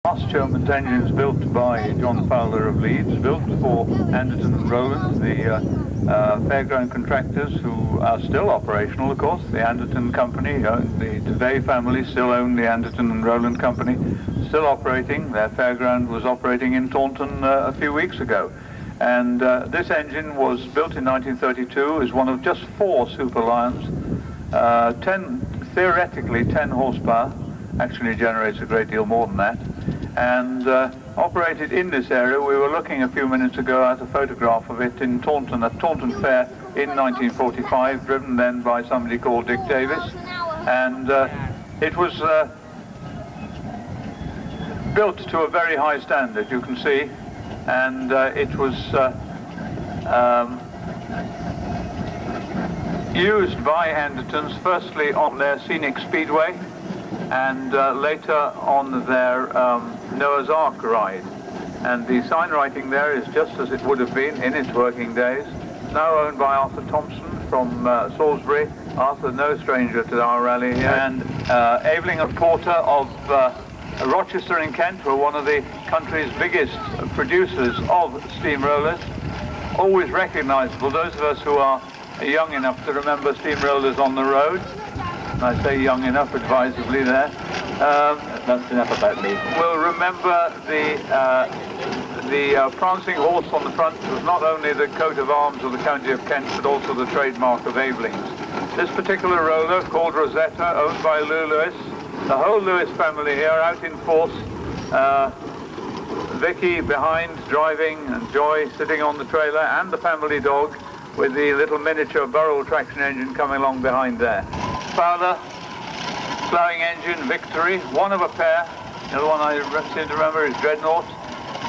Last German engines built by John Fowler of Leeds, built for Anderton and Rowland, the fairground contractors who are still operational, of course. The Anderton Company, the DeVay family still own the Anderton and Rowland Company, still operating. Their fairground was operating in Taunton a few weeks ago. And this engine was built in 1932, is one of just 4 Super Lions, theoretically 10 horsepower, actually generates a great deal more than that, and operated in this area. We were looking a few minutes ago at a photograph of it in Taunton, at Taunton Fair in 1945, driven then by somebody called Dick Davis, and it was built to a very high standard, you can see, and it was used by Andertons firstly on their scenic speedway and later on their Noah's Ark ride. And the sign writing there is just as it would have been in its working days. Now owned by Arthur Thompson from Salisbury. Arthur, no stranger to our rally here. And Aveling and Porter of Rochester in Kent were one of the country's biggest producers of steamrollers. Always recognizable, those of us who are young enough to remember steamrollers on the road. I say young enough advisedly there. That's enough about me. We'll remember the prancing horse on the front was not only the coat of arms of the County of Kent, but also the trademark of Aveling's. This particular roller, called Rosetta, owned by Lou Lewis. The whole Lewis family here out in force. Vicky behind driving, and Joy sitting on the trailer, and the family dog with the little miniature Burrell traction engine coming along behind there. Fowler, ploughing engine, Victory, one of a pair. The other one I seem to remember is Dreadnought.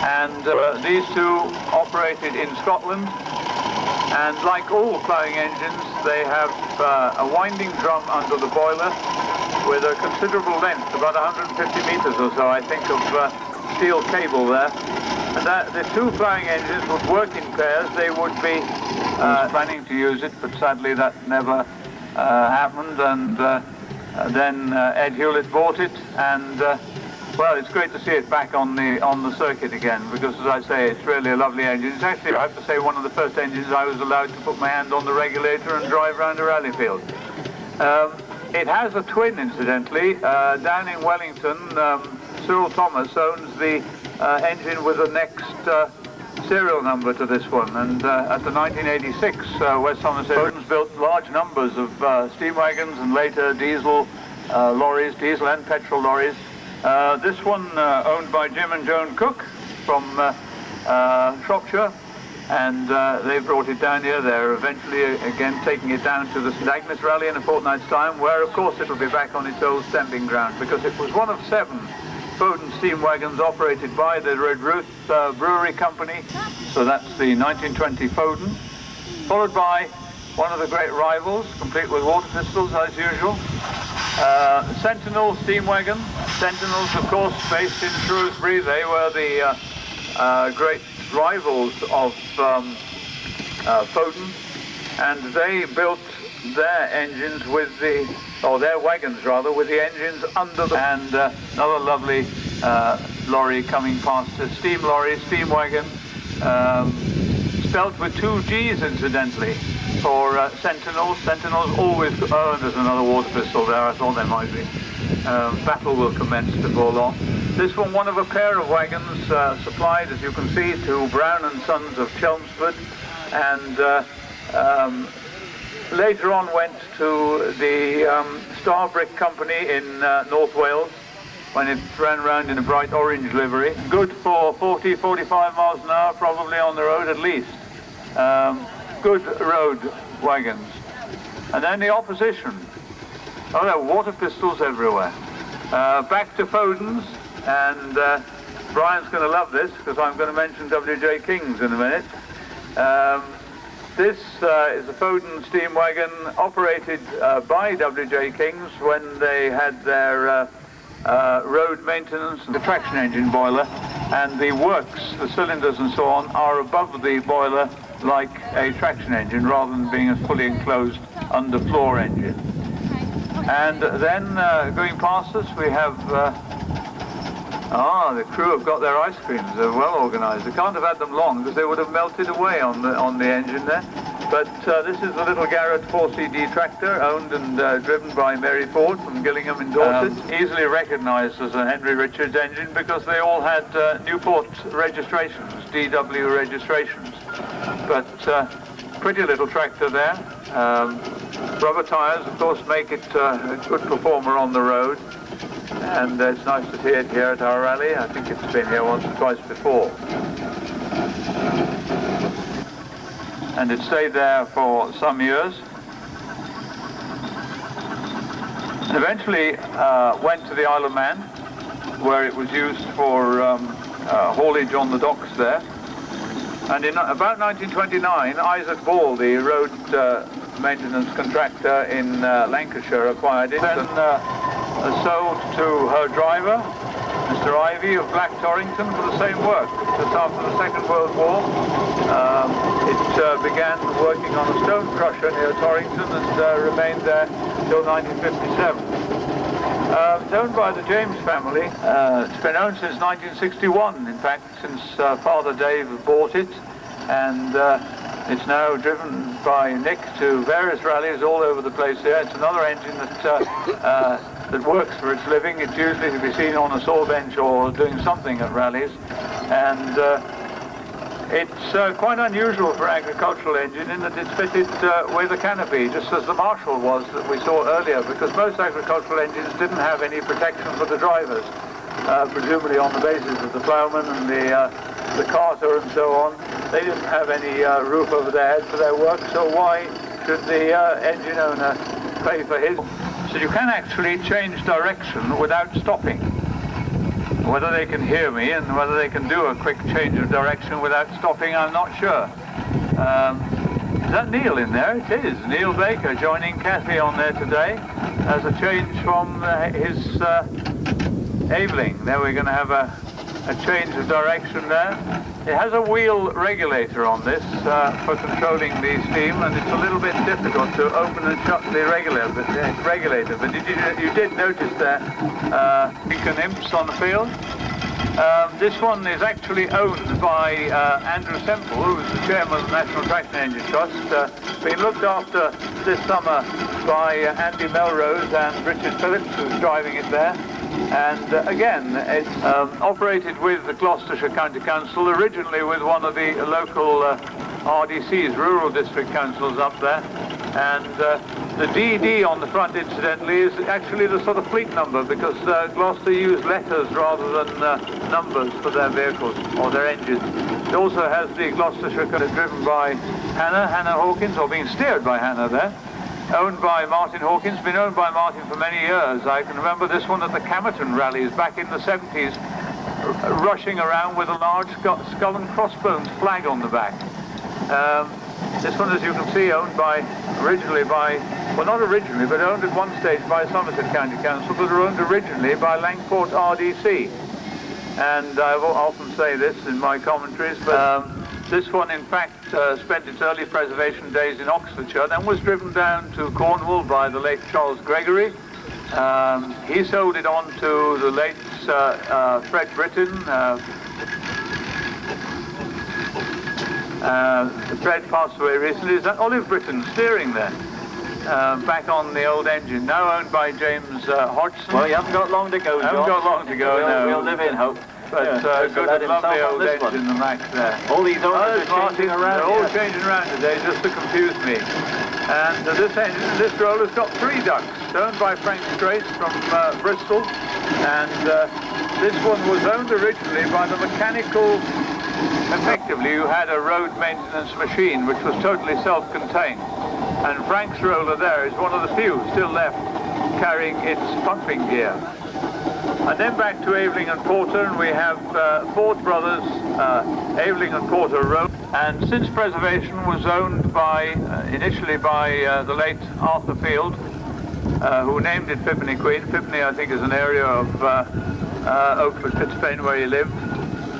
And these two operated in Scotland. And like all ploughing engines, they have a winding drum under the boiler with a considerable length, about 150 meters or so, I think, of steel cable there. And the two ploughing engines would work in pairs. They would be planning to use it, but sadly that never happened, and then Ed Hewlett bought it, and well, it's great to see it back on the circuit again, because as I say, it's really a lovely engine. It's actually, I have to say, one of the first engines I was allowed to put my hand on the regulator and drive around a rally field. It has a twin, incidentally, down in Wellington. Cyril Thomas owns the engine with the next serial number to this one, and at the 1986 West Somerset built large numbers of steam wagons and later diesel lorries, diesel and petrol lorries. This one owned by Jim and Joan Cook from Shropshire, and they brought it down here. They're eventually again taking it down to the St Agnes Rally in a fortnight's time, where of course it'll be back on its old stamping ground, because it was one of 7 Foden steam wagons operated by the Red Ruth Brewery Company. So that's the 1920 Foden, followed by one of the great rivals, complete with water pistols as usual. Sentinel steam wagon. Sentinels, of course, based in Shrewsbury. They were the great rivals of Foden, and they built their engines with their wagons rather, with the engines under the... And another lovely lorry coming past, a steam lorry, steam wagon, spelt with 2 G's incidentally, for Sentinels. Sentinels always... Oh, and there's another water pistol there, I thought there might be. Battle will commence before long. This one of a pair of wagons supplied, as you can see, to Brown and Sons of Chelmsford, and later on went to the Star Brick Company in North Wales, when it ran around in a bright orange livery. Good for 40, 45 miles an hour, probably on the road at least. Good road wagons. And then the opposition. Oh, there are water pistols everywhere. Back to Foden's, and Brian's going to love this, because I'm going to mention W.J. King's in a minute. This is a Foden steam wagon operated by W.J. King's when they had their road maintenance and the traction engine boiler, and the works, the cylinders and so on, are above the boiler like a traction engine rather than being a fully enclosed underfloor engine. And then going past us we have Ah, the crew have got their ice creams. They're well organised. They can't have had them long because they would have melted away on the engine there. But this is the little Garrett 4CD tractor, owned and driven by Mary Ford from Gillingham in Dorset. Easily recognised as a Henry Richards engine because they all had Newport registrations, DW registrations. But pretty little tractor there. Rubber tyres, of course, make it a good performer on the road. And it's nice to see it here at our rally. I think it's been here once or twice before. And it stayed there for some years. And eventually went to the Isle of Man, where it was used for haulage on the docks there. And in about 1929, Isaac Ball, the road maintenance contractor in Lancashire, acquired it. Then sold to her driver, Mr. Ivy of Black Torrington, for the same work. Just after the Second World War, it began working on a stone crusher near Torrington and remained there till 1957. It's owned by the James family. It's been owned since 1961, in fact, since Father Dave bought it, and it's now driven by Nick to various rallies all over the place here. It's another engine that works for its living. It's usually to be seen on a saw bench or doing something at rallies, and it's quite unusual for an agricultural engine in that it's fitted with a canopy, just as the Marshall was that we saw earlier, because most agricultural engines didn't have any protection for the drivers, presumably on the basis of the ploughman and the carter and so on. They didn't have any roof over their head for their work, so why should the engine owner pay for his? So you can actually change direction without stopping. Whether they can hear me and whether they can do a quick change of direction without stopping, I'm not sure. Is that Neil in there? It is. Neil Baker joining Kathy on there today as a change from his Aveling. There we're going to have a change of direction there. It has a wheel regulator on this for controlling the steam, and it's a little bit difficult to open and shut the regulator. But you did notice there beacon imps on the field. This one is actually owned by Andrew Semple, who is the chairman of the National Traction Engine Trust. Been looked after this summer by Andy Melrose and Richard Phillips, who's driving it there. And again, it's operated with the Gloucestershire County Council, originally with one of the local RDCs, Rural District Councils up there. And the DD on the front, incidentally, is actually the sort of fleet number, because Gloucester use letters rather than numbers for their vehicles or their engines. It also has the Gloucestershire, driven by Hannah Hawkins, or being steered by Hannah there. Owned by Martin Hawkins, been owned by Martin for many years. I can remember this one at the Camerton rallies back in the 70s, rushing around with a large skull and crossbones flag on the back. This one, as you can see, owned originally by, well, not originally, but owned at one stage by Somerset County Council, but owned originally by Langport RDC. And I will often say this in my commentaries, but this one, in fact, spent its early preservation days in Oxfordshire, then was driven down to Cornwall by the late Charles Gregory. He sold it on to the late Fred Britton. Fred passed away recently. Is that Olive Britton steering there? Back on the old engine, now owned by James Hodgson. Well, you haven't got long to go, John. Haven't got long to go, no. We'll live in hope. But good and lovely old engine, the Max there. All these owners are changing around. They're all changing around today just to confuse me. And this engine, this roller's got 3 ducts, owned by Frank Strace from Bristol. And this one was owned originally by the mechanical. Effectively, you had a road maintenance machine which was totally self-contained. And Frank's roller there is one of the few still left carrying its pumping gear. And then back to Aveling and Porter, and we have Ford Brothers, Aveling and Porter Road. And since preservation was owned by, initially by the late Arthur Field, who named it Fippany Queen. Fippany, I think, is an area of Oakford, Fitzpaine, where he lived.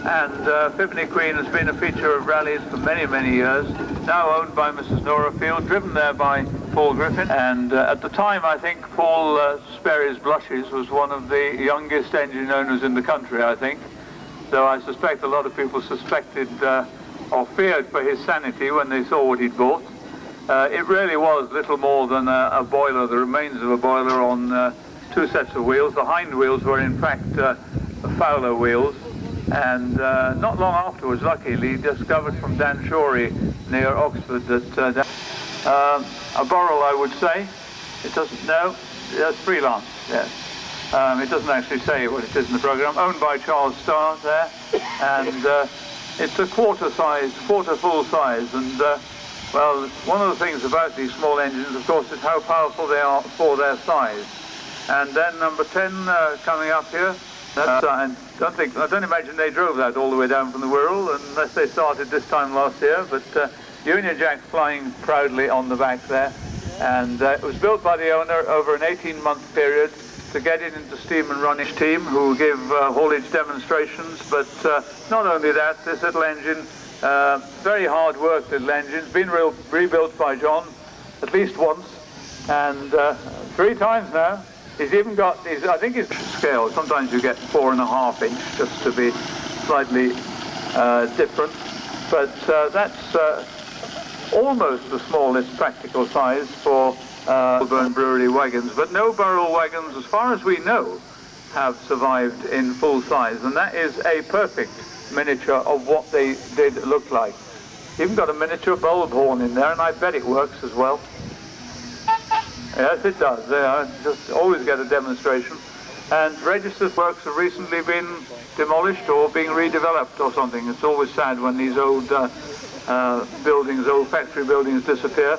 And Fippany Queen has been a feature of rallies for many, many years. Now owned by Mrs. Nora Field, driven there by Paul Griffin, and at the time I think Paul Sperry's Blushes was one of the youngest engine owners in the country, I think. So I suspect a lot of people suspected or feared for his sanity when they saw what he'd bought. It really was little more than a boiler, the remains of a boiler on two sets of wheels. The hind wheels were in fact Fowler wheels, and not long afterwards, luckily, discovered from Dan Shorey near Oxford that a Burrell, I would say. It doesn't, no, that's freelance, yes. It doesn't actually say what it is in the program. Owned by Charles Starr there, and it's a quarter full size, and well, one of the things about these small engines, of course, is how powerful they are for their size. And then number 10 coming up here. I don't imagine they drove that all the way down from the Wirral, unless they started this time last year. But Union Jack flying proudly on the back there, and it was built by the owner over an 18-month period to get it into steam and running team, who give haulage demonstrations. But not only that, this little engine, very hard work little engine, it's been rebuilt by John at least once, and 3 times now. He's even got, I think it's scale. Sometimes you get 4.5 inch just to be slightly different. But that's almost the smallest practical size for Melbourne Brewery wagons. But no Burrell wagons, as far as we know, have survived in full size. And that is a perfect miniature of what they did look like. Even got a miniature bulb horn in there, and I bet it works as well. Yes, it does. Just always get a demonstration. And Register's works have recently been demolished or being redeveloped or something. It's always sad when these old buildings, old factory buildings disappear.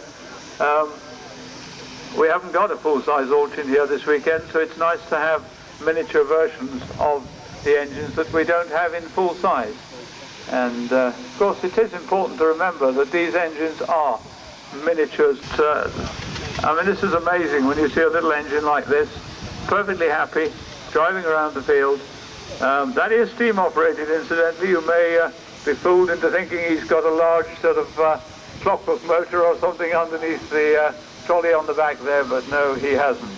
We haven't got a full-size auction here this weekend, so it's nice to have miniature versions of the engines that we don't have in full size. And of course it is important to remember that these engines are miniatures. I mean, this is amazing when you see a little engine like this, perfectly happy, driving around the field. That is steam operated, incidentally. You may be fooled into thinking he's got a large sort of clockwork motor or something underneath the trolley on the back there, but no, he hasn't.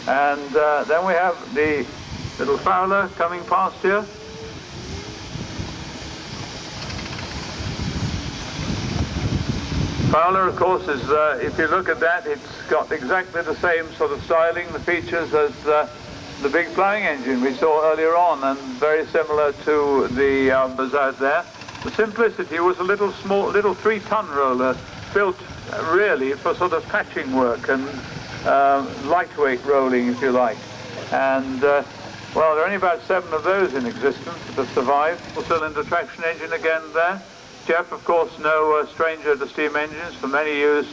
And then we have the little Fowler coming past here. Fowler, of course, is, if you look at that, it's got exactly the same sort of styling, the features as the big ploughing engine we saw earlier on, and very similar to the others out there. The simplicity was a little 3-ton roller built really for sort of patching work and lightweight rolling, if you like. And well, there are only about 7 of those in existence that have survived. Four-cylinder traction engine again there. Jeff, of course, no stranger to steam engines. For many years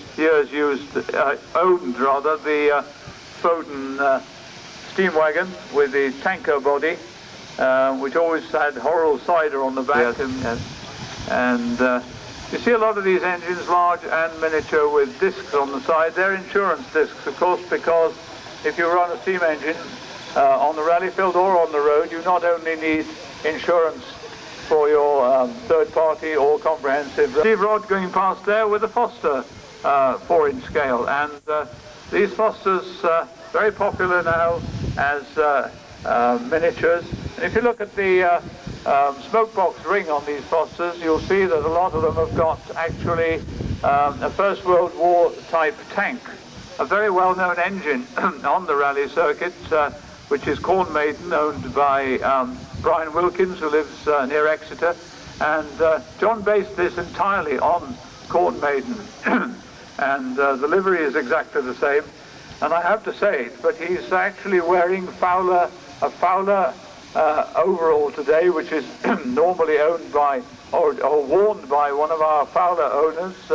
owned the Foden steam wagon with the tanker body, which always had Horrell cider on the back. Yes. And you see a lot of these engines, large and miniature, with discs on the side. They're insurance discs, of course, because if you run a steam engine on the rally field or on the road, you not only need insurance for your third party or comprehensive. Steve Rod going past there with a Foster 4-inch scale, and these Fosters very popular now as miniatures. And if you look at the smoke box ring on these Fosters, you'll see that a lot of them have got actually a First World War type tank, a very well-known engine on the rally circuit, which is Corn Maiden, owned by Brian Wilkins, who lives near Exeter, and John based this entirely on Corn Maiden, and the livery is exactly the same. And I have to say it, but he's actually wearing a Fowler overall today, which is normally owned by or worn by one of our Fowler owners.